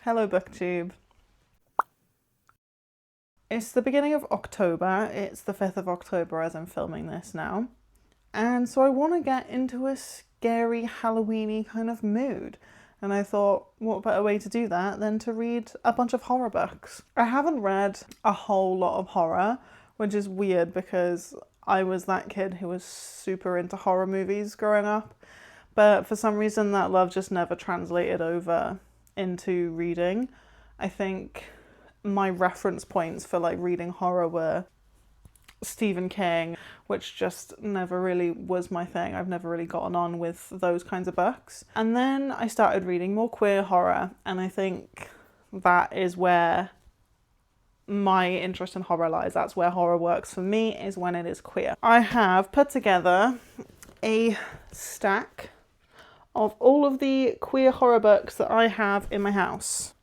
Hello BookTube. It's the beginning of October. It's the 5th of October as I'm filming this now. And so I want to get into a scary Halloweeny kind of mood. And I thought, what better way to do that than to read a bunch of horror books. I haven't read a whole lot of horror, which is weird because I was that kid who was super into horror movies growing up. But for some reason that love just never translated over into reading. I think my reference points for like reading horror were Stephen King, which just never really was my thing. I've never really gotten on with those kinds of books. And then I started reading more queer horror, and I think that is where my interest in horror lies. That's where horror works for me, is when it is queer. I have put together a stack of all of the queer horror books that I have in my house.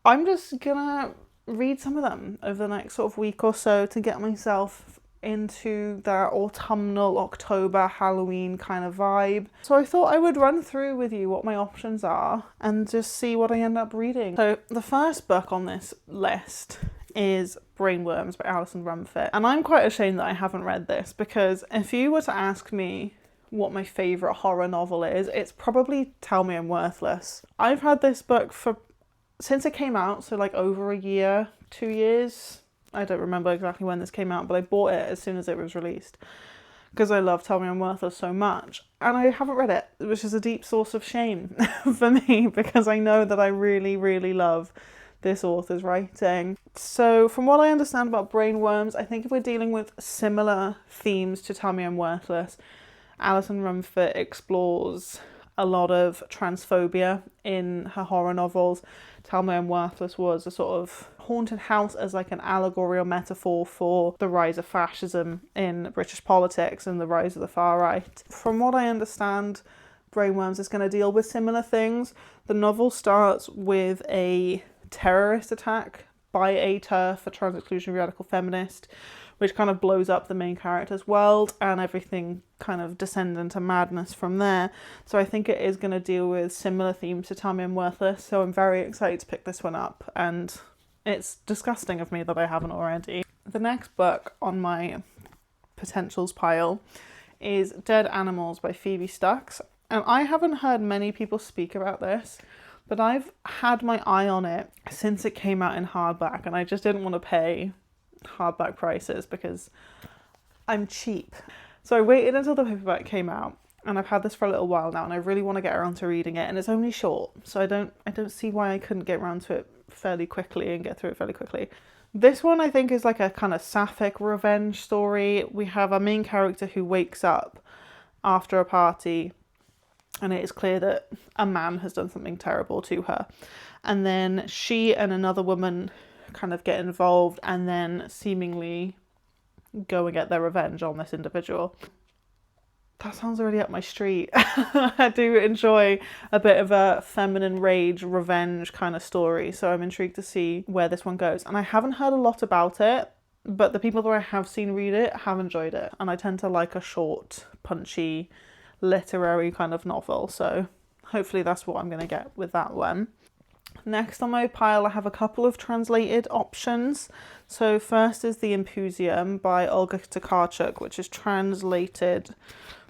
I'm just gonna read some of them over the next sort of week or so to get myself into that autumnal October Halloween kind of vibe. So I thought I would run through with you what my options are and just see what I end up reading. So the first book on this list is Brainwyrms by Alison Rumfitt. And I'm quite ashamed that I haven't read this, because if you were to ask me what my favourite horror novel is, it's probably Tell Me I'm Worthless. I've had this book since it came out, so like over a year, 2 years. I don't remember exactly when this came out, but I bought it as soon as it was released because I love Tell Me I'm Worthless so much. And I haven't read it, which is a deep source of shame for me, because I know that I really, really love this author's writing. So from what I understand about Brainwyrms, I think if we're dealing with similar themes to Tell Me I'm Worthless, Alison Rumfitt explores a lot of transphobia in her horror novels. Tell Me I'm Worthless was a sort of haunted house as like an allegory or metaphor for the rise of fascism in British politics and the rise of the far right. From what I understand, Brainwyrms is going to deal with similar things. The novel starts with a terrorist attack by a TERF, a trans-exclusionary radical feminist, which kind of blows up the main character's world, and everything kind of descends into madness from there. So I think it is going to deal with similar themes to Tell Me I'm Worthless, so I'm very excited to pick this one up, and it's disgusting of me that I haven't already. The next book on my potentials pile is Dead Animals by Phoebe Stucks, and I haven't heard many people speak about this, but I've had my eye on it since it came out in hardback, and I just didn't want to pay hardback prices because I'm cheap. So I waited until the paperback came out, and I've had this for a little while now, and I really want to get around to reading it, and it's only short, so I don't see why I couldn't get around to it fairly quickly and get through it fairly quickly. This one I think is like a kind of sapphic revenge story. We have a main character who wakes up after a party, and it is clear that a man has done something terrible to her, and then she and another woman kind of get involved and then seemingly go and get their revenge on this individual. That sounds already up my street. I do enjoy a bit of a feminine rage revenge kind of story, so I'm intrigued to see where this one goes. And I haven't heard a lot about it, but the people that I have seen read it have enjoyed it, and I tend to like a short, punchy, literary kind of novel, so hopefully that's what I'm going to get with that one. Next on my pile I have a couple of translated options. So first is the Empusium by Olga Tokarczuk, which is translated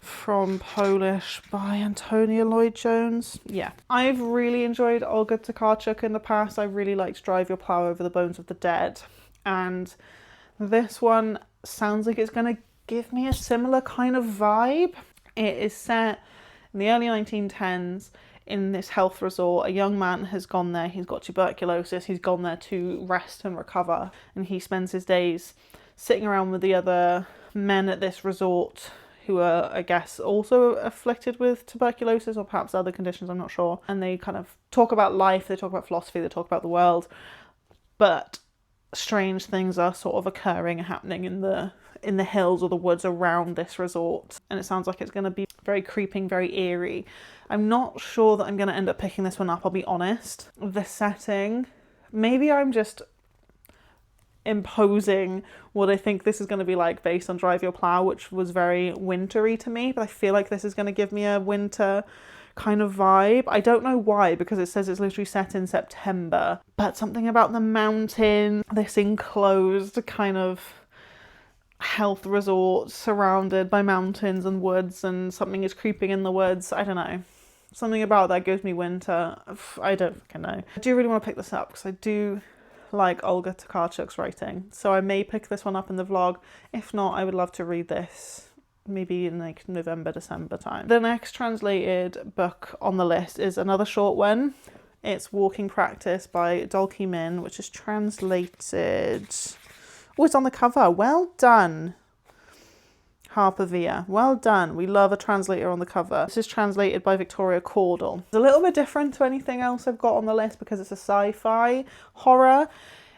from Polish by Antonia Lloyd-Jones. Yeah, I've really enjoyed Olga Tokarczuk in the past. I really liked Drive Your Plow Over the Bones of the Dead, and this one sounds like it's going to give me a similar kind of vibe. It is set in the early 1910s in this health resort. A young man has gone there, he's got tuberculosis, he's gone there to rest and recover, and he spends his days sitting around with the other men at this resort who are, I guess, also afflicted with tuberculosis or perhaps other conditions, I'm not sure. And they kind of talk about life, they talk about philosophy, they talk about the world, but strange things are sort of occurring and happening in the hills or the woods around this resort, and it sounds like it's going to be very creeping, very eerie. I'm not sure that I'm going to end up picking this one up, I'll be honest. The setting, maybe I'm just imposing what I think this is going to be like based on Drive Your Plow, which was very wintry to me, but I feel like this is going to give me a winter kind of vibe. I don't know why, because it says it's literally set in September, but something about the mountain, this enclosed kind of health resort surrounded by mountains and woods, and something is creeping in the woods. I don't know. Something about that gives me winter. I don't fucking know. I do really want to pick this up because I do like Olga Tokarczuk's writing. So I may pick this one up in the vlog. If not, I would love to read this maybe in like November, December time. The next translated book on the list is another short one. It's Walking Practice by Dolki, which is translated... Oh, it's on the cover. Well done, Harper Via. Well done. We love a translator on the cover. This is translated by Victoria Caudle. It's a little bit different to anything else I've got on the list because it's a sci-fi horror.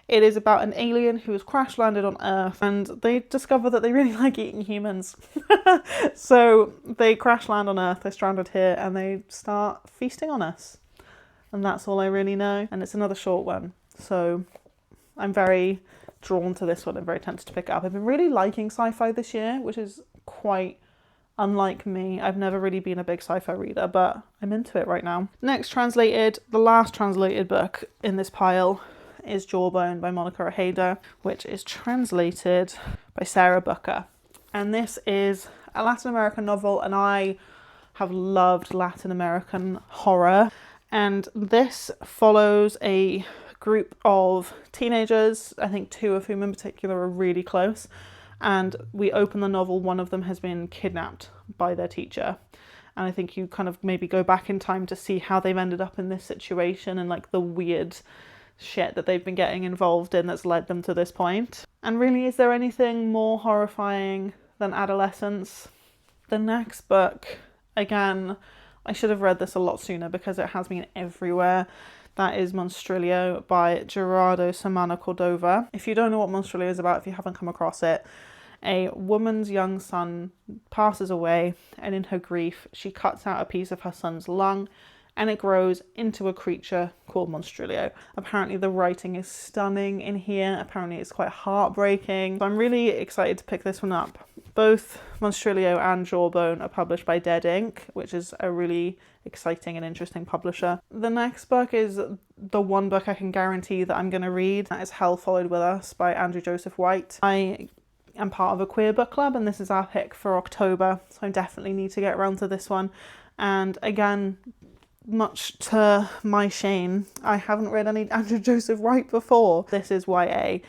It is about an alien who has crash landed on Earth and they discover that they really like eating humans. So they crash land on Earth, they're stranded here, and they start feasting on us. And that's all I really know. And it's another short one. So I'm very drawn to this one. I'm very tempted to pick it up. I've been really liking sci-fi this year, which is quite unlike me. I've never really been a big sci-fi reader, but I'm into it right now. Next translated, the last translated book in this pile is Jawbone by Mónica Ojeda, which is translated by Sarah Booker. And this is a Latin American novel, and I have loved Latin American horror. And this follows a group of teenagers, I think 2 of whom in particular are really close, and we open the novel, one of them has been kidnapped by their teacher, and I think you kind of maybe go back in time to see how they've ended up in this situation and like the weird shit that they've been getting involved in that's led them to this point. And really, is there anything more horrifying than adolescence? The next book, again, I should have read this a lot sooner because it has been everywhere. That is Monstrilio by Gerardo, Sámano, Córdova. If you don't know what Monstrilio is about, if you haven't come across it, a woman's young son passes away, and in her grief, she cuts out a piece of her son's lung, and it grows into a creature called Monstrilio. Apparently the writing is stunning in here. Apparently it's quite heartbreaking. So I'm really excited to pick this one up. Both Monstrilio and Jawbone are published by Dead Ink, which is a really exciting and interesting publisher. The next book is the one book I can guarantee that I'm going to read. That is Hell Followed With Us by Andrew Joseph White. I am part of a queer book club, and this is our pick for October, so I definitely need to get around to this one. And again, much to my shame, I haven't read any Andrew Joseph White before. This is YA.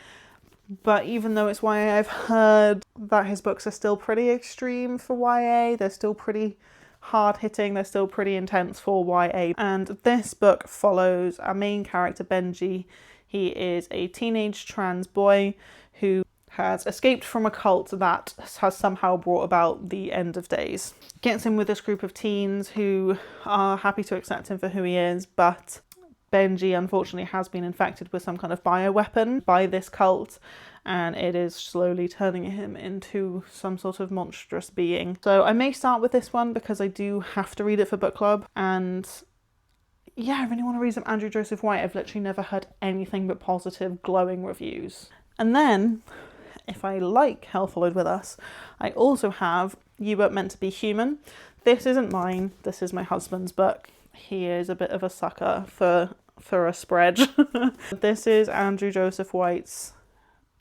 But even though it's YA, I've heard that his books are still pretty extreme for YA. They're still pretty hard-hitting. They're still pretty intense for YA. And this book follows our main character, Benji. He is a teenage trans boy who has escaped from a cult that has somehow brought about the end of days. Gets in with this group of teens who are happy to accept him for who he is, but Benji unfortunately has been infected with some kind of bioweapon by this cult, and it is slowly turning him into some sort of monstrous being. So I may start with this one because I do have to read it for book club, and yeah, I really want to read some Andrew Joseph White. I've literally never heard anything but positive, glowing reviews. And then, if I like Hell Followed With Us, I also have You Weren't Meant to Be Human. This isn't mine, this is my husband's book. He is a bit of a sucker for a spread. This is Andrew Joseph White's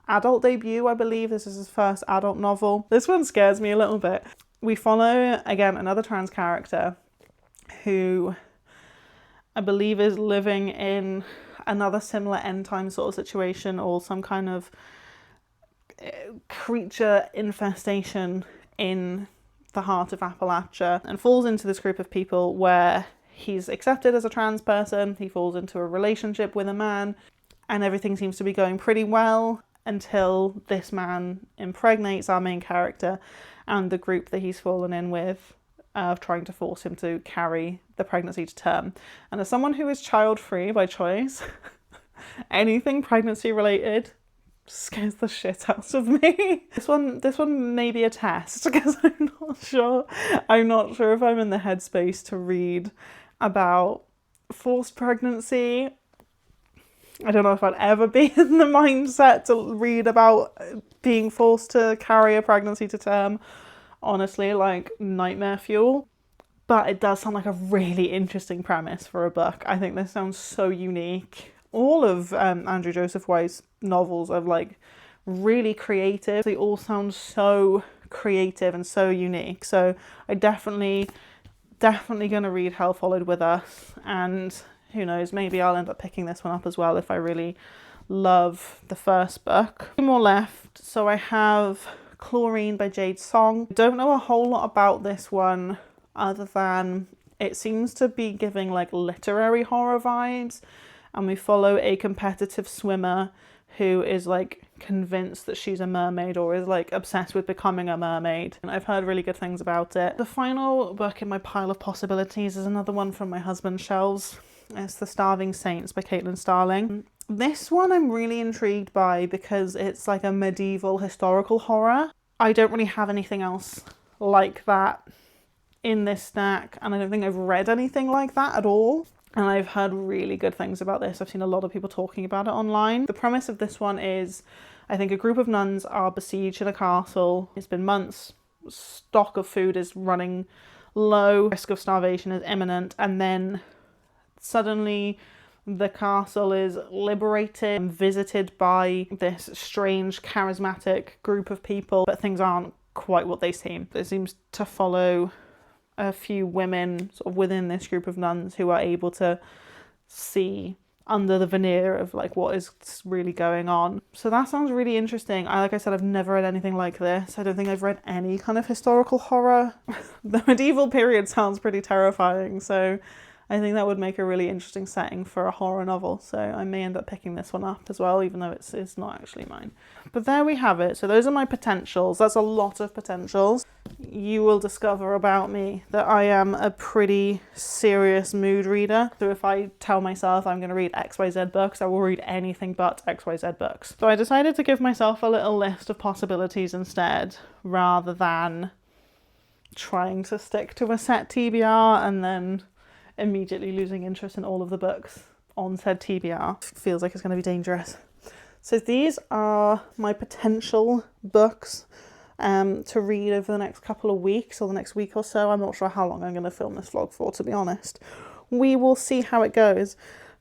adult debut, I believe. This is his first adult novel. This one scares me a little bit. We follow, again, another trans character who I believe is living in another similar end time sort of situation, or some kind of creature infestation in the heart of Appalachia, and falls into this group of people where he's accepted as a trans person. He falls into a relationship with a man, and everything seems to be going pretty well until this man impregnates our main character and the group that he's fallen in with, trying to force him to carry the pregnancy to term. And as someone who is child-free by choice, anything pregnancy related scares the shit out of me. This one may be a test because I'm not sure if I'm in the headspace to read about forced pregnancy. I don't know if I'd ever be in the mindset to read about being forced to carry a pregnancy to term. Honestly, like, nightmare fuel. but it does sound like a really interesting premise for a book. I think this sounds so unique. All of Andrew Joseph White's novels are like really creative. They all sound so creative and so unique. So I definitely going to read Hell Followed With Us, and who knows, maybe I'll end up picking this one up as well if I really love the first book. Two more left. So I have Chlorine by Jade Song. Don't know a whole lot about this one other than it seems to be giving like literary horror vibes, and we follow a competitive swimmer who is like convinced that she's a mermaid, or is like obsessed with becoming a mermaid. And I've heard really good things about it. The final book in my pile of possibilities is another one from my husband's shelves. It's The Starving Saints by Caitlin Starling. This one I'm really intrigued by because it's like a medieval historical horror. I don't really have anything else like that in this stack, and I don't think I've read anything like that at all. And I've heard really good things about this. I've seen a lot of people talking about it online. The premise of this one is, I think a group of nuns are besieged in a castle. It's been months. Stock of food is running low. Risk of starvation is imminent. And then suddenly the castle is liberated and visited by this strange, charismatic group of people. But things aren't quite what they seem. It seems to follow a few women sort of within this group of nuns who are able to see under the veneer of like what is really going on. So that sounds really interesting. Like I said, I've never read anything like this. I don't think I've read any kind of historical horror. The medieval period sounds pretty terrifying, so I think that would make a really interesting setting for a horror novel. So I may end up picking this one up as well, even though it's not actually mine. But there we have it. So those are my potentials. That's a lot of potentials. You will discover about me that I am a pretty serious mood reader. So if I tell myself I'm going to read XYZ books, I will read anything but XYZ books. So I decided to give myself a little list of possibilities instead, rather than trying to stick to a set TBR and then immediately losing interest in all of the books on said TBR. Feels like it's going to be dangerous. So these are my potential books to read over the next couple of weeks, or the next week or so. I'm not sure how long I'm going to film this vlog for, to be honest. We will see how it goes.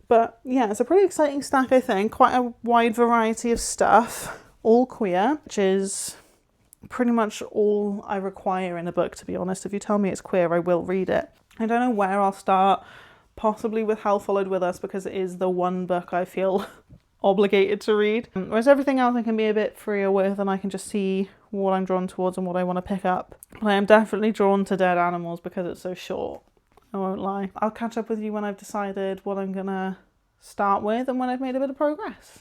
But yeah, it's a pretty exciting stack, I think. Quite a wide variety of stuff. All queer, which is pretty much all I require in a book, to be honest. If you tell me it's queer, I will read it. I don't know where I'll start. Possibly with Hell Followed With Us, because it is the one book I feel obligated to read. Whereas everything else I can be a bit freer with, and I can just see what I'm drawn towards and what I want to pick up. But I am definitely drawn to Dead Animals because it's so short. I won't lie. I'll catch up with you when I've decided what I'm gonna start with and when I've made a bit of progress.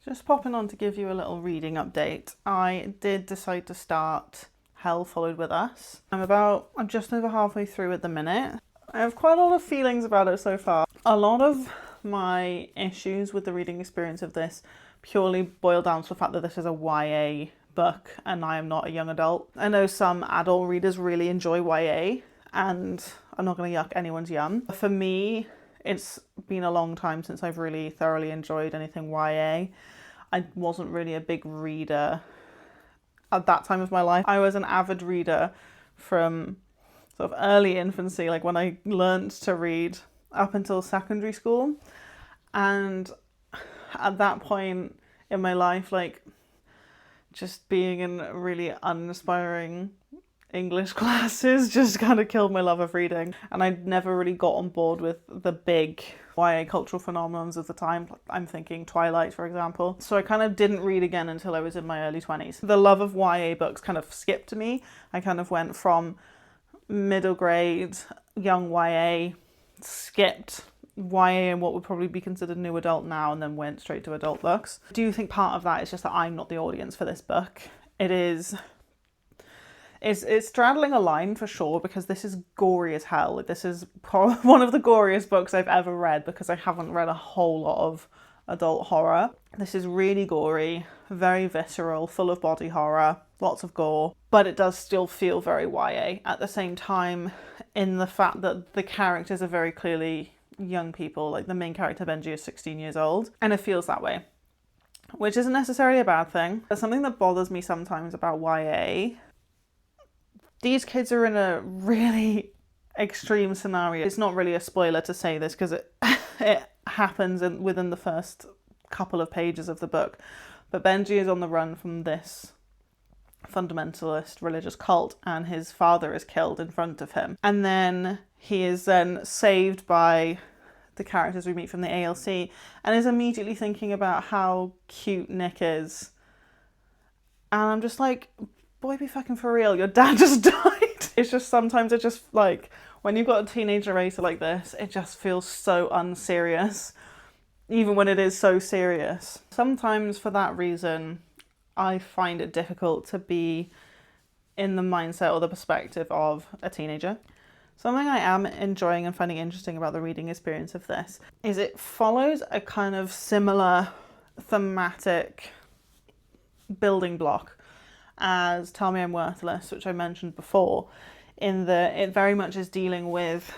Just popping on to give you a little reading update. I did decide to start Hell Followed With Us. I'm just over halfway through at the minute. I have quite a lot of feelings about it so far. A lot of my issues with the reading experience of this purely boil down to the fact that this is a YA book and I am not a young adult. I know some adult readers really enjoy YA, and I'm not going to yuck anyone's yum. For me, it's been a long time since I've really thoroughly enjoyed anything YA. I wasn't really a big reader at that time of my life. I was an avid reader from sort of early infancy, like when I learned to read, up until secondary school. And at that point in my life, like just being in really uninspiring English classes just kind of killed my love of reading. And I never really got on board with the big YA cultural phenomenons of the time. I'm thinking Twilight, for example. So I kind of didn't read again until I was in my early 20s. The love of YA books kind of skipped me. I kind of went from middle grade, young YA, skipped YA and what would probably be considered new adult now, and then went straight to adult books. I do think part of that is just that I'm not the audience for this book. It's straddling a line for sure, because this is gory as hell. This is one of the goriest books I've ever read, because I haven't read a whole lot of adult horror. This is really gory, very visceral, full of body horror, lots of gore, but it does still feel very YA at the same time, in the fact that the characters are very clearly young people. Like, the main character, Benji, is 16 years old, and it feels that way, which isn't necessarily a bad thing. There's something that bothers me sometimes about YA. These kids are in a really extreme scenario. It's not really a spoiler to say this, because it happens within the first couple of pages of the book. But Benji is on the run from this fundamentalist religious cult, and his father is killed in front of him. And then he is then saved by the characters we meet from the ALC, and is immediately thinking about how cute Nick is. And I'm just like, boy, be fucking for real, your dad just died. It's just, sometimes it just, like, when you've got a teenage narrator like this, it just feels so unserious, even when it is so serious. Sometimes for that reason, I find it difficult to be in the mindset or the perspective of a teenager. Something I am enjoying and finding interesting about the reading experience of this is it follows a kind of similar thematic building block as Tell Me I'm Worthless, which I mentioned before, in that it very much is dealing with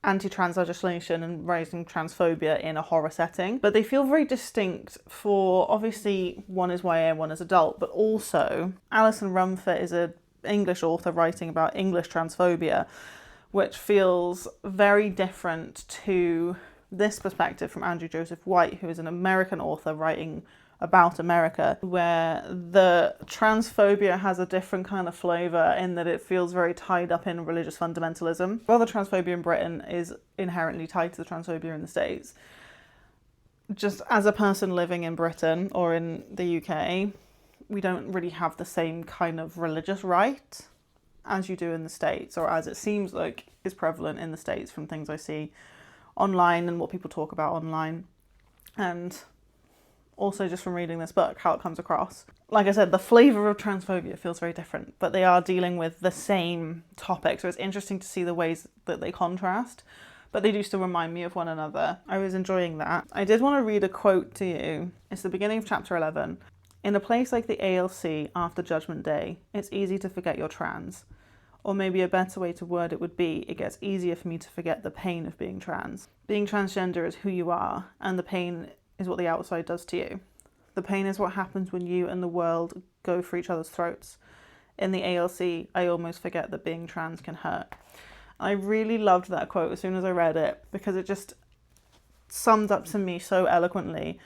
anti-trans legislation and rising transphobia in a horror setting. But they feel very distinct for, obviously, one is YA and one is adult, but also Alison Rumfitt is an English author writing about English transphobia, which feels very different to this perspective from Andrew Joseph White, who is an American author writing about America, where the transphobia has a different kind of flavour in that it feels very tied up in religious fundamentalism. While the transphobia in Britain is inherently tied to the transphobia in the States, just as a person living in Britain or in the UK, we don't really have the same kind of religious right as you do in the States, or as it seems like is prevalent in the States from things I see online and what people talk about online. And also just from reading this book, how it comes across. Like I said, the flavour of transphobia feels very different, but they are dealing with the same topic, so it's interesting to see the ways that they contrast, but they do still remind me of one another. I was enjoying that. I did want to read a quote to you. It's the beginning of chapter 11. In a place like the ALC after Judgment Day, it's easy to forget you're trans. Or maybe a better way to word it would be, it gets easier for me to forget the pain of being trans. Being transgender is who you are, and the pain is what the outside does to you. The pain is what happens when you and the world go for each other's throats. In the ALC, I almost forget that being trans can hurt. I really loved that quote as soon as I read it, because it just summed up to me so eloquently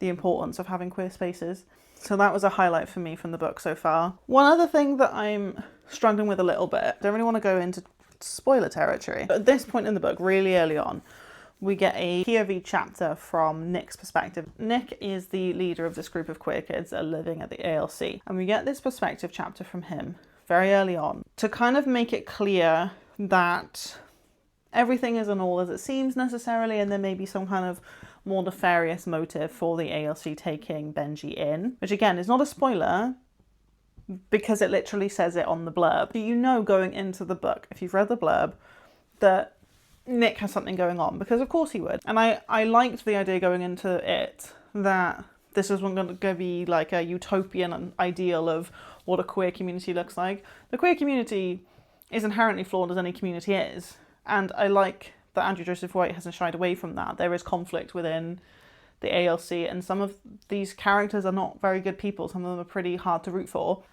the importance of having queer spaces. So that was a highlight for me from the book so far. One other thing that I'm struggling with a little bit, I don't really want to go into spoiler territory, but at this point in the book, really early on, we get a POV chapter from Nick's perspective. Nick is the leader of this group of queer kids that are living at the ALC, and we get this perspective chapter from him very early on to kind of make it clear that everything isn't all as it seems necessarily, and there may be some kind of more nefarious motive for the ALC taking Benji in, which again is not a spoiler because it literally says it on the blurb. You know going into the book, if you've read the blurb, that Nick has something going on, because of course he would. And I liked the idea going into it that this wasn't going to be like a utopian ideal of what a queer community looks like. The queer community is inherently flawed as any community is, and I like that Andrew Joseph White hasn't shied away from that. There is conflict within the ALC, and some of these characters are not very good people. Some of them are pretty hard to root for.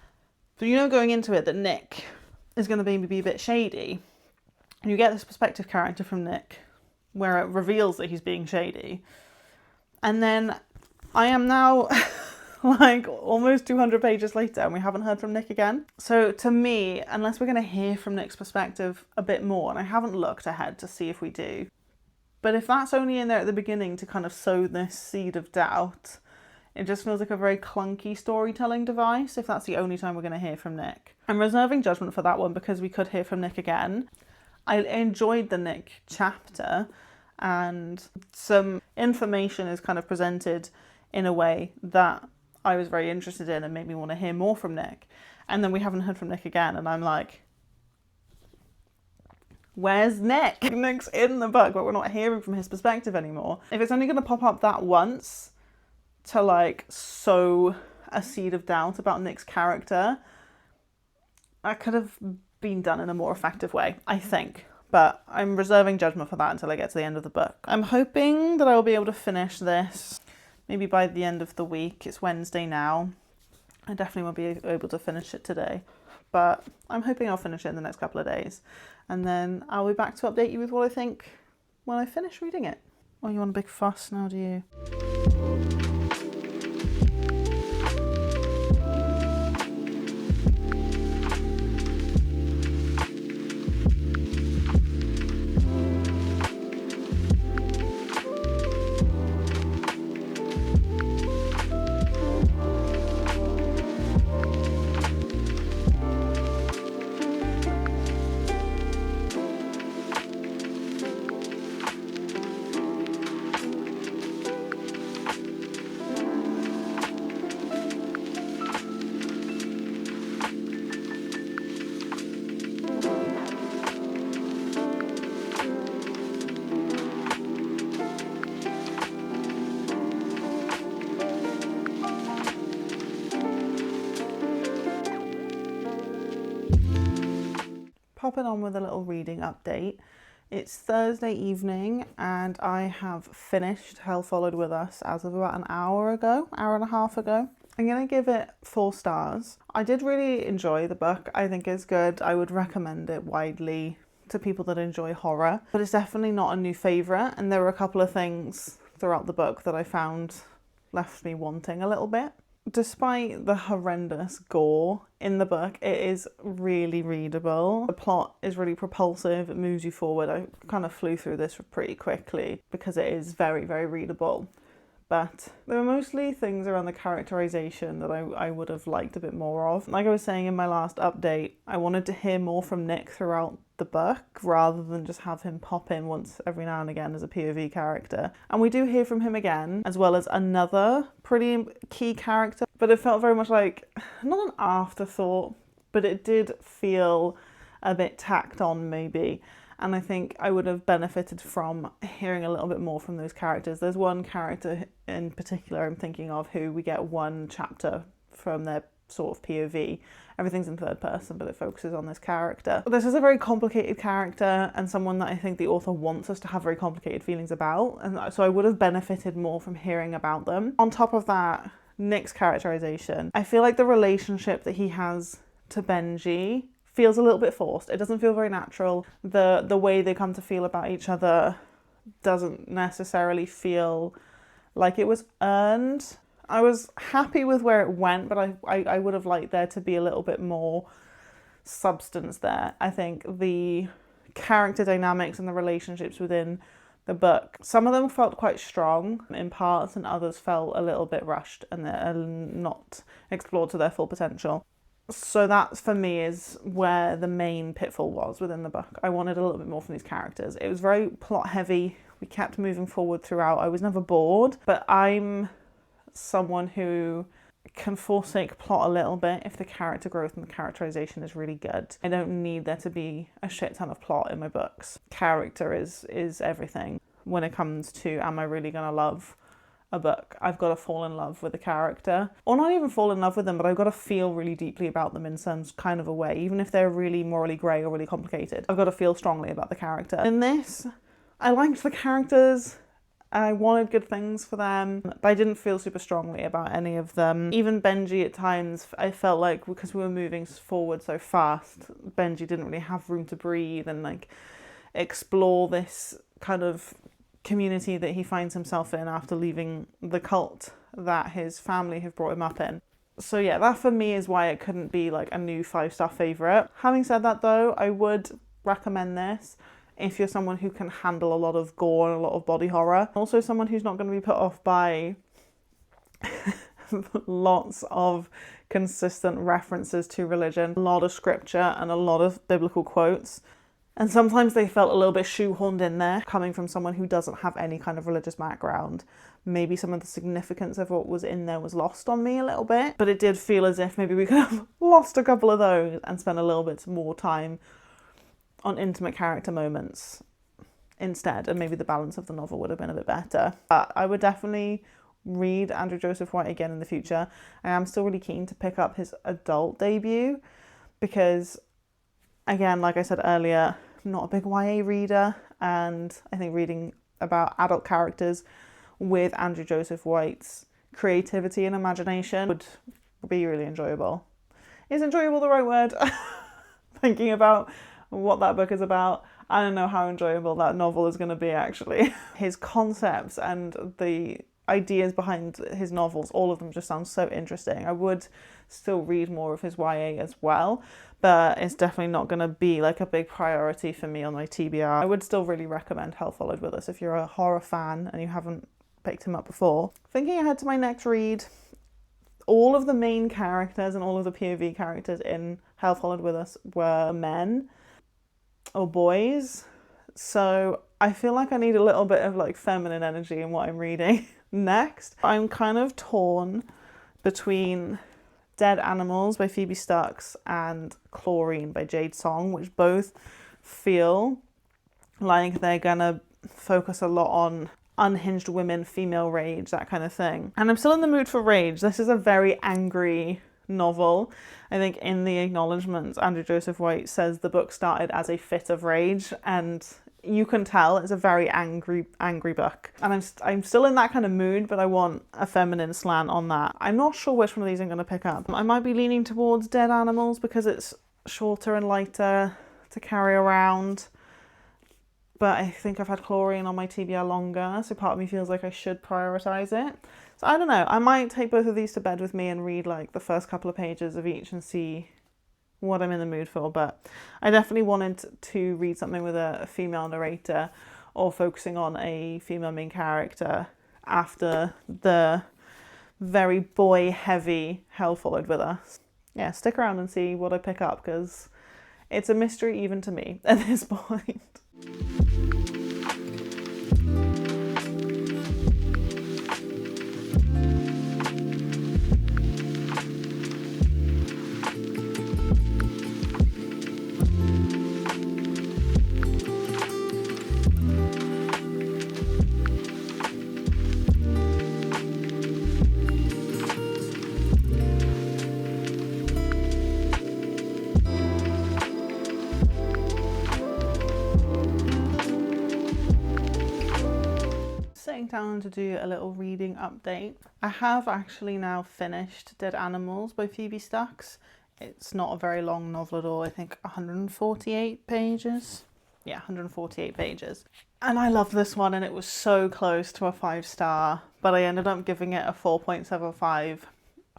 So you know going into it that Nick is going to maybe be a bit shady. And you get this perspective character from Nick where it reveals that he's being shady. And then I am now like almost 200 pages later and we haven't heard from Nick again. So to me, unless we're going to hear from Nick's perspective a bit more, and I haven't looked ahead to see if we do, but if that's only in there at the beginning to kind of sow this seed of doubt, it just feels like a very clunky storytelling device if that's the only time we're going to hear from Nick. I'm reserving judgment for that one because we could hear from Nick again. I enjoyed the Nick chapter, and some information is kind of presented in a way that I was very interested in and made me want to hear more from Nick. And then we haven't heard from Nick again, and I'm like, where's Nick? Nick's in the book, but we're not hearing from his perspective anymore. If it's only going to pop up that once to like sow a seed of doubt about Nick's character, that could have been done in a more effective way, I think. But I'm reserving judgment for that until I get to the end of the book. I'm hoping that I'll be able to finish this maybe by the end of the week. It's Wednesday now. I definitely won't be able to finish it today, but I'm hoping I'll finish it in the next couple of days. And then I'll be back to update you with what I think when I finish reading it. Oh, you want a big fuss now, do you? Popping on with a little reading update. It's Thursday evening and I have finished Hell Followed With Us as of about an hour and a half ago. I'm going to give it 4 stars. I did really enjoy the book. I think it's good. I would recommend it widely to people that enjoy horror, but it's definitely not a new favourite, and there were a couple of things throughout the book that I found left me wanting a little bit. Despite the horrendous gore in the book, it is really readable. The plot is really propulsive, it moves you forward. I kind of flew through this pretty quickly because it is very, very readable. But there were mostly things around the characterization that I would have liked a bit more of. Like I was saying in my last update, I wanted to hear more from Nick throughout the book rather than just have him pop in once every now and again as a POV character. And we do hear from him again, as well as another pretty key character. But it felt very much like, not an afterthought, but it did feel a bit tacked on maybe. And I think I would have benefited from hearing a little bit more from those characters. There's one character in particular I'm thinking of who we get one chapter from their sort of POV. Everything's in third person, but it focuses on this character. This is a very complicated character and someone that I think the author wants us to have very complicated feelings about. And so I would have benefited more from hearing about them. On top of that, Nick's characterization. I feel like the relationship that he has to Benji feels a little bit forced. It doesn't feel very natural. The way they come to feel about each other doesn't necessarily feel like it was earned. I was happy with where it went, but I would have liked there to be a little bit more substance there. I think the character dynamics and the relationships within the book, some of them felt quite strong in parts and others felt a little bit rushed and they're not explored to their full potential. So that, for me, is where the main pitfall was within the book. I wanted a little bit more from these characters. It was very plot heavy. We kept moving forward throughout. I was never bored, but I'm someone who can forsake plot a little bit if the character growth and the characterization is really good. I don't need there to be a shit ton of plot in my books. Character is everything. When it comes to, am I really going to love a book? I've got to fall in love with a character, or not even fall in love with them, but I've got to feel really deeply about them in some kind of a way, even if they're really morally grey or really complicated. I've got to feel strongly about the character. In this, I liked the characters, I wanted good things for them, but I didn't feel super strongly about any of them. Even Benji at times, I felt like because we were moving forward so fast, Benji didn't really have room to breathe and like explore this kind of community that he finds himself in after leaving the cult that his family have brought him up in. So yeah, that for me is why it couldn't be like a new 5-star favourite. Having said that though, I would recommend this if you're someone who can handle a lot of gore and a lot of body horror. Also someone who's not going to be put off by lots of consistent references to religion, a lot of scripture and a lot of biblical quotes. And sometimes they felt a little bit shoehorned in there, coming from someone who doesn't have any kind of religious background. maybe some of the significance of what was in there was lost on me a little bit. But it did feel as if maybe we could have lost a couple of those and spent a little bit more time on intimate character moments instead, and maybe the balance of the novel would have been a bit better. But I would definitely read Andrew Joseph White again in the future. I am still really keen to pick up his adult debut because, again, like I said earlier, I'm not a big YA reader, and I think reading about adult characters with Andrew Joseph White's creativity and imagination would be really enjoyable. Is enjoyable the right word? Thinking about what that book is about, I don't know how enjoyable that novel is going to be, actually. His concepts and the ideas behind his novels, all of them just sound so interesting. I would still read more of his YA as well, but it's definitely not going to be like a big priority for me on my TBR. I would still really recommend Hell Followed With Us if you're a horror fan and you haven't picked him up before. Thinking ahead to my next read, all of the main characters and all of the POV characters in Hell Followed With Us were men or boys, so I feel like I need a little bit of like feminine energy in what I'm reading next. I'm kind of torn between Dead Animals by Phoebe Stucks and Chlorine by Jade Song, which both feel like they're gonna focus a lot on unhinged women, female rage, that kind of thing. And I'm still in the mood for rage. This is a very angry novel. I think in the acknowledgements, Andrew Joseph White says the book started as a fit of rage, and you can tell it's a very angry book. And I'm still in that kind of mood, but I want a feminine slant on that. I'm not sure which one of these I'm going to pick up. I might be leaning towards Dead Animals because it's shorter and lighter to carry around. But I think I've had Chlorine on my TBR longer, so part of me feels like I should prioritise it. So I don't know, I might take both of these to bed with me and read like the first couple of pages of each and see what I'm in the mood for. But I definitely wanted to read something with a female narrator or focusing on a female main character after the very boy-heavy Hell Followed With Us. Yeah, stick around and see what I pick up, because it's a mystery even to me at this point. Down to do a little reading update. I have actually now finished Dead Animals by Phoebe Stucks. It's not a very long novel at all. I think 148 pages. Yeah, 148 pages. And I love this one, and it was so close to a 5-star, but I ended up giving it a 4.75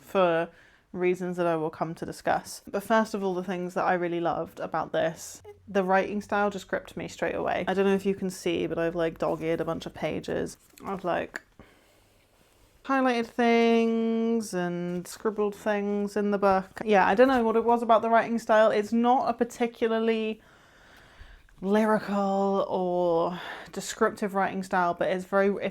for reasons that I will come to discuss. But first of all, the things that I really loved about this, the writing style just gripped me straight away. I don't know if you can see, but I've like dog-eared a bunch of pages. I've like highlighted things and scribbled things in the book. Yeah, I don't know what it was about the writing style. It's not a particularly lyrical or descriptive writing style, but it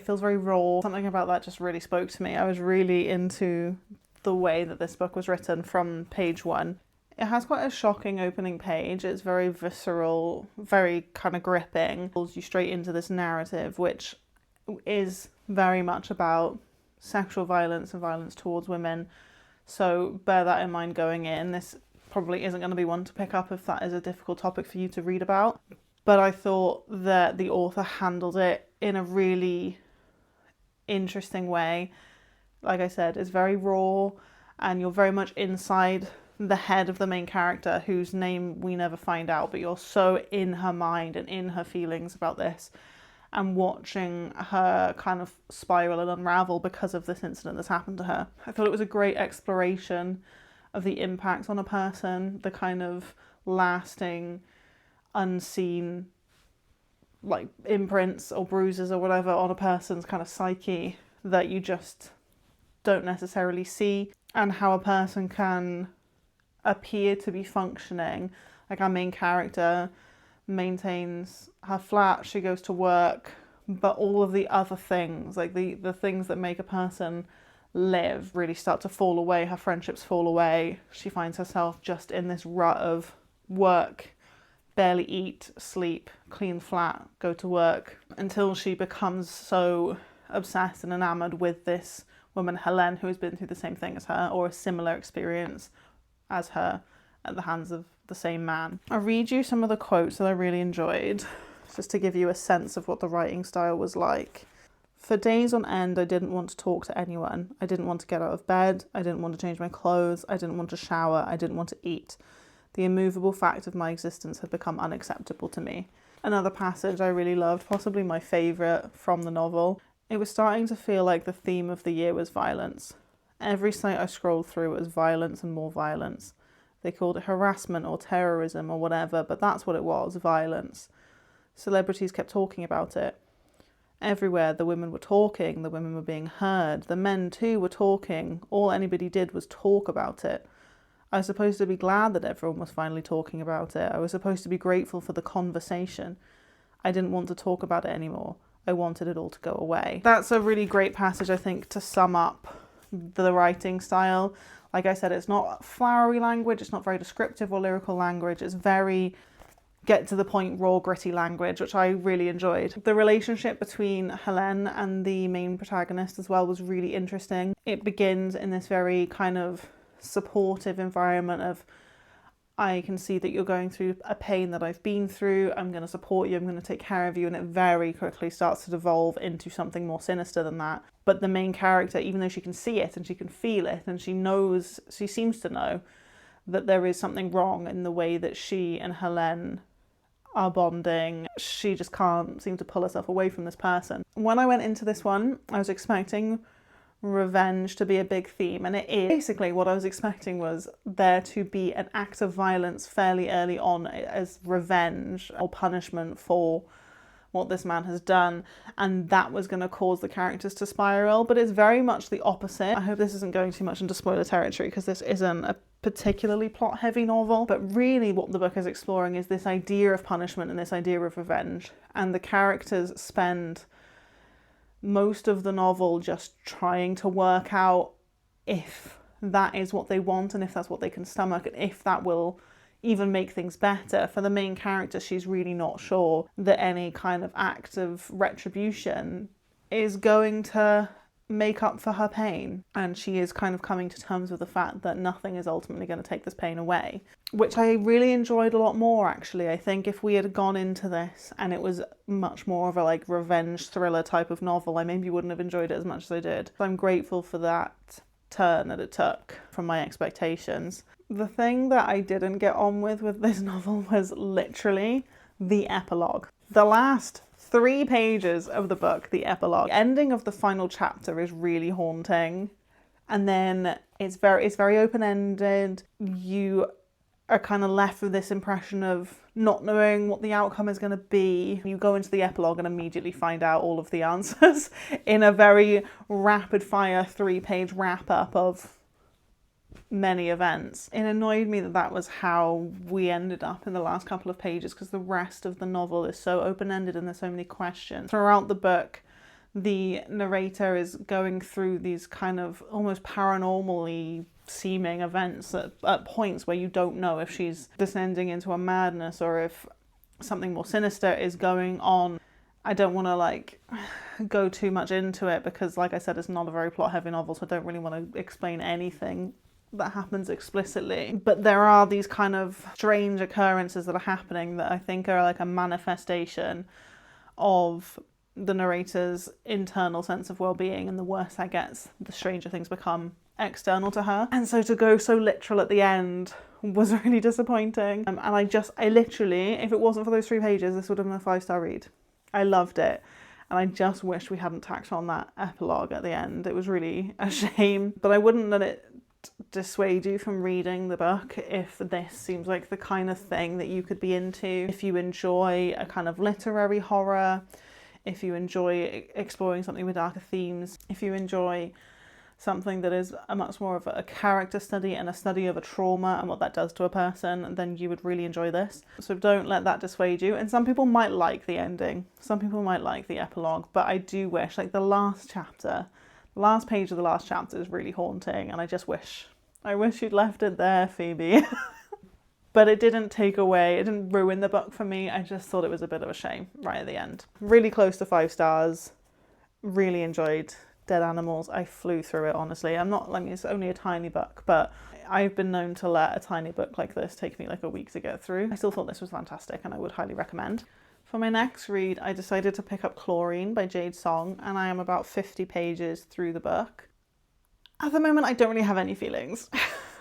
feels very raw. Something about that just really spoke to me. I was really into the way that this book was written from page one. It has quite a shocking opening page. It's very visceral, very kind of gripping. It pulls you straight into this narrative, which is very much about sexual violence and violence towards women. So bear that in mind going in. This probably isn't going to be one to pick up if that is a difficult topic for you to read about. But I thought that the author handled it in a really interesting way. Like I said, it's very raw, and you're very much inside the head of the main character, whose name we never find out, but you're so in her mind and in her feelings about this, and watching her kind of spiral and unravel because of this incident that's happened to her. I thought it was a great exploration of the impact on a person, the kind of lasting, unseen like imprints or bruises or whatever on a person's kind of psyche that you just don't necessarily see, and how a person can appear to be functioning. Like our main character maintains her flat, she goes to work, but all of the other things, like the things that make a person live, really start to fall away. Her friendships fall away. She finds herself just in this rut of work, barely eat, sleep, clean flat, go to work, until she becomes so obsessed and enamored with this woman, Helene, who has been through the same thing as her, or a similar experience as her, at the hands of the same man. I'll read you some of the quotes that I really enjoyed, just to give you a sense of what the writing style was like. For days on end, I didn't want to talk to anyone. I didn't want to get out of bed. I didn't want to change my clothes. I didn't want to shower. I didn't want to eat. The immovable fact of my existence had become unacceptable to me. Another passage I really loved, possibly my favourite from the novel. It was starting to feel like the theme of the year was violence. Every site I scrolled through was violence and more violence. They called it harassment or terrorism or whatever, but that's what it was, violence. Celebrities kept talking about it. Everywhere the women were talking, the women were being heard, the men too were talking. All anybody did was talk about it. I was supposed to be glad that everyone was finally talking about it. I was supposed to be grateful for the conversation. I didn't want to talk about it anymore. I wanted it all to go away. That's a really great passage, I think, to sum up the writing style. Like I said, it's not flowery language, it's not very descriptive or lyrical language, it's very get to the point, raw, gritty language, which I really enjoyed. The relationship between Helene and the main protagonist as well was really interesting. It begins in this very kind of supportive environment of, I can see that you're going through a pain that I've been through, I'm going to support you, I'm going to take care of you, and it very quickly starts to devolve into something more sinister than that. But the main character, even though she can see it and she can feel it and she knows, she seems to know that there is something wrong in the way that she and Helene are bonding, she just can't seem to pull herself away from this person. When I went into this one, I was expecting revenge to be a big theme, and it is. Basically what I was expecting was there to be an act of violence fairly early on as revenge or punishment for what this man has done, and that was going to cause the characters to spiral, but it's very much the opposite. I hope this isn't going too much into spoiler territory because this isn't a particularly plot heavy novel, but really what the book is exploring is this idea of punishment and this idea of revenge, and the characters spend most of the novel just trying to work out if that is what they want and if that's what they can stomach and if that will even make things better. For the main character, she's really not sure that any kind of act of retribution is going to make up for her pain, and she is kind of coming to terms with the fact that nothing is ultimately going to take this pain away, which I really enjoyed a lot more actually. I think if we had gone into this and it was much more of a like revenge thriller type of novel, I maybe wouldn't have enjoyed it as much as I did. So I'm grateful for that turn that it took from my expectations. The thing that I didn't get on with this novel was literally the epilogue. The last 3 pages of the book, the epilogue. The ending of the final chapter is really haunting. And then it's very open-ended. You are kind of left with this impression of not knowing what the outcome is going to be. You go into the epilogue and immediately find out all of the answers in a very rapid-fire 3-page wrap-up of many events. It annoyed me that that was how we ended up in the last couple of pages, because the rest of the novel is so open-ended and there's so many questions. Throughout the book, the narrator is going through these kind of almost paranormally seeming events at points where you don't know if she's descending into a madness or if something more sinister is going on. I don't want to like go too much into it because, like I said, it's not a very plot-heavy novel, so I don't really want to explain anything that happens explicitly. But there are these kind of strange occurrences that are happening that I think are like a manifestation of the narrator's internal sense of well-being, and the worse that gets, the stranger things become external to her. And so to go so literal at the end was really disappointing. And I literally, if it wasn't for those 3 pages, this would have been a 5-star read. I loved it. And I just wish we hadn't tacked on that epilogue at the end. It was really a shame. But I wouldn't let it dissuade you from reading the book if this seems like the kind of thing that you could be into. If you enjoy a kind of literary horror, if you enjoy exploring something with darker themes, if you enjoy something that is a much more of a character study and a study of a trauma and what that does to a person, then you would really enjoy this. So don't let that dissuade you. And some people might like the ending, some people might like the epilogue, but I do wish, like the last chapter, the last page of the last chapter is really haunting, and I wish you'd left it there, Phoebe. But it didn't take away, it didn't ruin the book for me. I just thought it was a bit of a shame right at the end. Really close to 5 stars. Really enjoyed Dead Animals. I flew through it, honestly. It's only a tiny book, but I've been known to let a tiny book like this take me like a week to get through. I still thought this was fantastic, and I would highly recommend. For my next read, I decided to pick up Chlorine by Jade Song, and I am about 50 pages through the book. At the moment, I don't really have any feelings.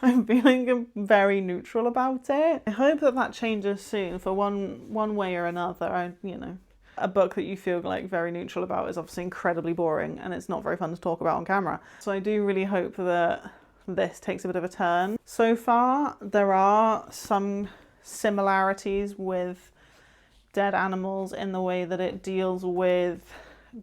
I'm feeling very neutral about it. I hope that changes soon for one way or another. A book that you feel like very neutral about is obviously incredibly boring, and it's not very fun to talk about on camera. So I do really hope that this takes a bit of a turn. So far, there are some similarities with Dead Animals in the way that it deals with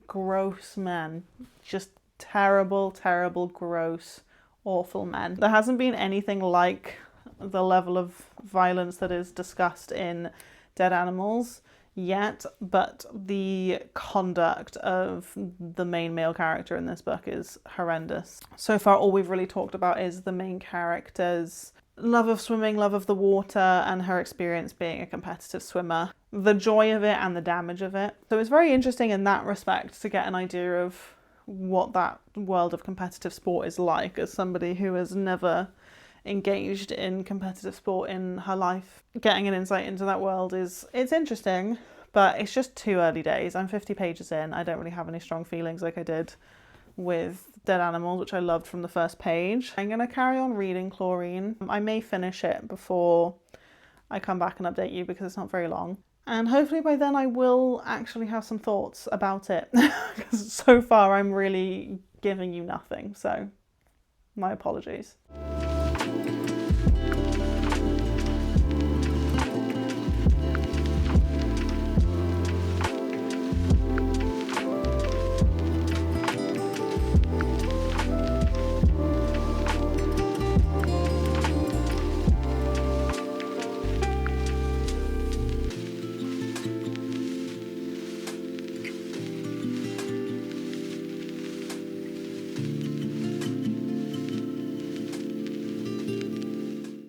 gross men. Just terrible, terrible, gross, awful men. There hasn't been anything like the level of violence that is discussed in Dead Animals yet, but the conduct of the main male character in this book is horrendous. So far, all we've really talked about is the main character's love of swimming, love of the water, and her experience being a competitive swimmer, the joy of it and the damage of it. So it's very interesting in that respect to get an idea of what that world of competitive sport is like, as somebody who has never engaged in competitive sport in her life. Getting an insight into that world it's interesting, but it's just too early days. I'm 50 pages in. I don't really have any strong feelings like I did with Dead Animals, which I loved from the first page. I'm going to carry on reading Chlorine. I may finish it before I come back and update you because it's not very long. And hopefully by then I will actually have some thoughts about it. Because so far I'm really giving you nothing. So my apologies.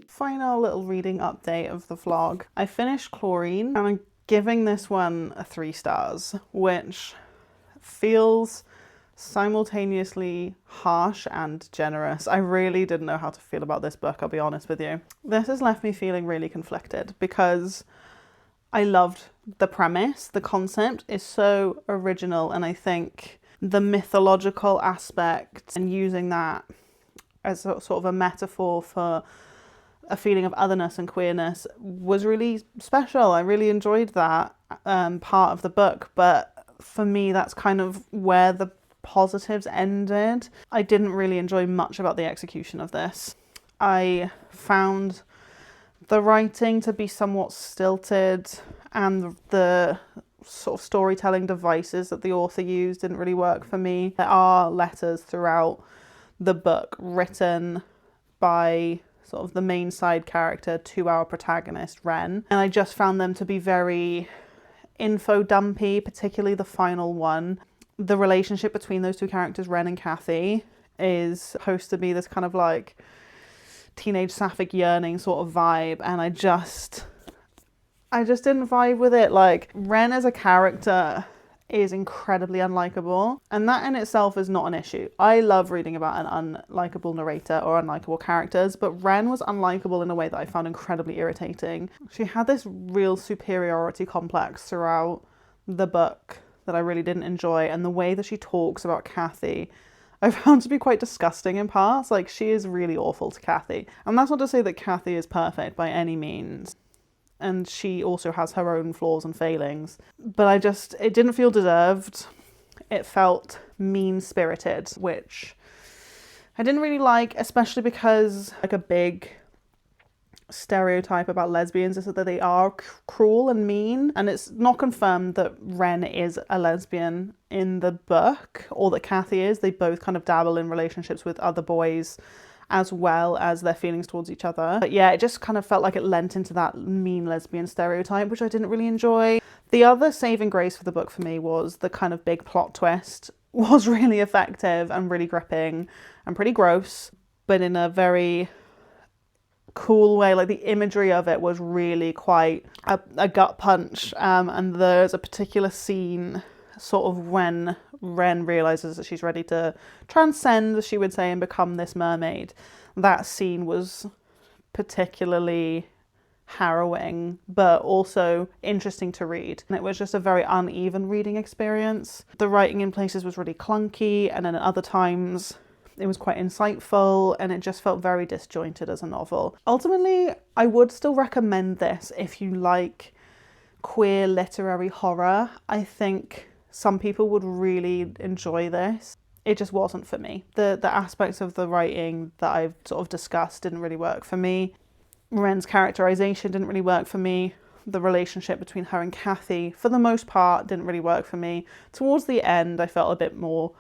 Final little reading update of the vlog. I finished Chlorine and I'm giving this one a 3 stars, which feels simultaneously harsh and generous. I really didn't know how to feel about this book, I'll be honest with you. This has left me feeling really conflicted because I loved the premise. The concept is so original, and I think the mythological aspect and using that as sort of a metaphor for a feeling of otherness and queerness was really special. I really enjoyed that part of the book, but for me that's kind of where the positives ended. I didn't really enjoy much about the execution of this. I found the writing to be somewhat stilted, and the sort of storytelling devices that the author used didn't really work for me. There are letters throughout the book written by sort of the main side character to our protagonist, Ren. And I just found them to be very info dumpy, particularly the final one. The relationship between those two characters, Ren and Kathy, is supposed to be this kind of like teenage sapphic yearning sort of vibe, and I just didn't vibe with it. Like, Ren as a character is incredibly unlikable, and that in itself is not an issue. I love reading about an unlikable narrator or unlikable characters, but Ren was unlikable in a way that I found incredibly irritating. She had this real superiority complex throughout the book that I really didn't enjoy, and the way that she talks about Kathy I found to be quite disgusting in parts. Like, she is really awful to Kathy, and that's not to say that Kathy is perfect by any means, and she also has her own flaws and failings, but it didn't feel deserved. It felt mean-spirited, which I didn't really like, especially because like a big stereotype about lesbians is that they are cruel and mean, and it's not confirmed that Ren is a lesbian in the book or that Kathy is. They both kind of dabble in relationships with other boys as well as their feelings towards each other. But yeah, it just kind of felt like it lent into that mean lesbian stereotype, which I didn't really enjoy. The other saving grace for the book for me was the kind of big plot twist was really effective and really gripping and pretty gross, but in a very cool way. Like, the imagery of it was really quite a gut punch, and there's a particular scene sort of when Ren realizes that she's ready to transcend, as she would say, and become this mermaid. That scene was particularly harrowing, but also interesting to read, and it was just a very uneven reading experience. The writing in places was really clunky, and then at other times it was quite insightful, and it just felt very disjointed as a novel. Ultimately, I would still recommend this if you like queer literary horror. I think some people would really enjoy this. It just wasn't for me. The aspects of the writing that I've sort of discussed didn't really work for me. Ren's characterization didn't really work for me. The relationship between her and Kathy, for the most part, didn't really work for me. Towards the end, I felt a bit more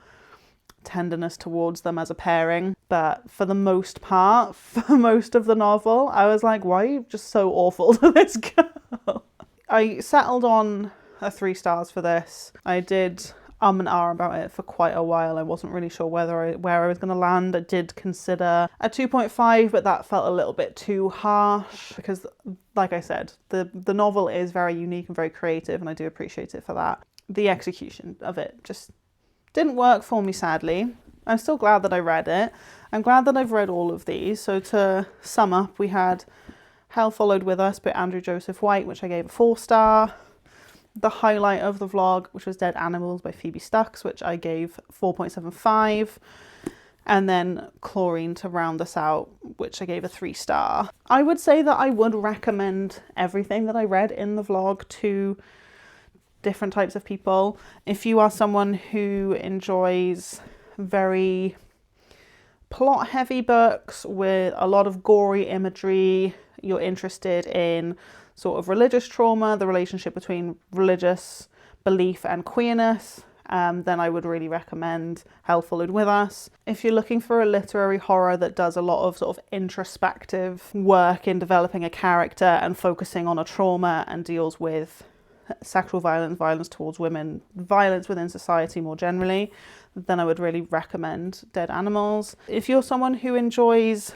tenderness towards them as a pairing, but for the most part, for most of the novel, I was like, why are you just so awful to this girl? I settled on a 3 stars for this. I did and ah about it for quite a while. I wasn't really sure where I was going to land. I did consider a 2.5, but that felt a little bit too harsh because, like I said, the novel is very unique and very creative, and I do appreciate it for that. The execution of it just didn't work for me, sadly. I'm still glad that I read it. I'm glad that I've read all of these. So to sum up, we had Hell Followed With Us by Andrew Joseph White, which I gave a 4-star. The highlight of the vlog, which was Dead Animals by Phoebe Stucks, which I gave 4.75. And then Chlorine to round us out, which I gave a 3-star. I would say that I would recommend everything that I read in the vlog to different types of people. If you are someone who enjoys very plot heavy books with a lot of gory imagery, you're interested in sort of religious trauma, the relationship between religious belief and queerness, then I would really recommend Hell Followed With Us. If you're looking for a literary horror that does a lot of sort of introspective work in developing a character and focusing on a trauma and deals with sexual violence, violence towards women, violence within society more generally, then I would really recommend Dead Animals. If you're someone who enjoys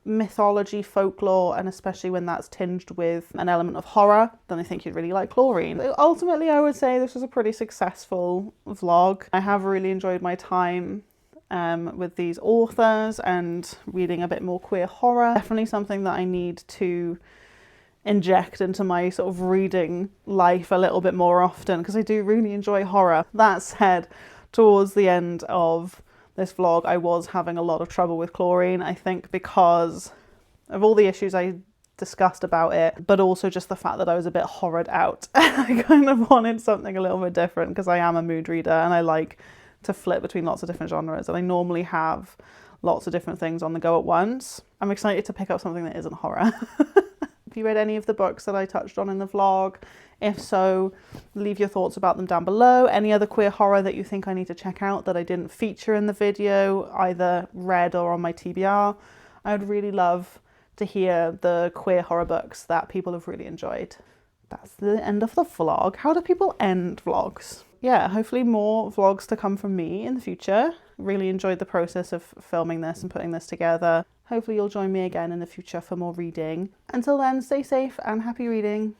mythology, folklore, and especially when that's tinged with an element of horror, then I think you'd really like Chlorine. Ultimately, I would say this was a pretty successful vlog. I have really enjoyed my time with these authors and reading a bit more queer horror. Definitely something that I need to inject into my sort of reading life a little bit more often, because I do really enjoy horror. That said, towards the end of this vlog, I was having a lot of trouble with Chlorine, I think because of all the issues I discussed about it, but also just the fact that I was a bit horrored out. I kind of wanted something a little bit different because I am a mood reader and I like to flip between lots of different genres, and I normally have lots of different things on the go at once. I'm excited to pick up something that isn't horror. Have you read any of the books that I touched on in the vlog? If so, leave your thoughts about them down below. Any other queer horror that you think I need to check out that I didn't feature in the video, either read or on my TBR? I would really love to hear the queer horror books that people have really enjoyed. That's the end of the vlog. How do people end vlogs? Yeah, hopefully more vlogs to come from me in the future. Really enjoyed the process of filming this and putting this together. Hopefully you'll join me again in the future for more reading. Until then, stay safe and happy reading.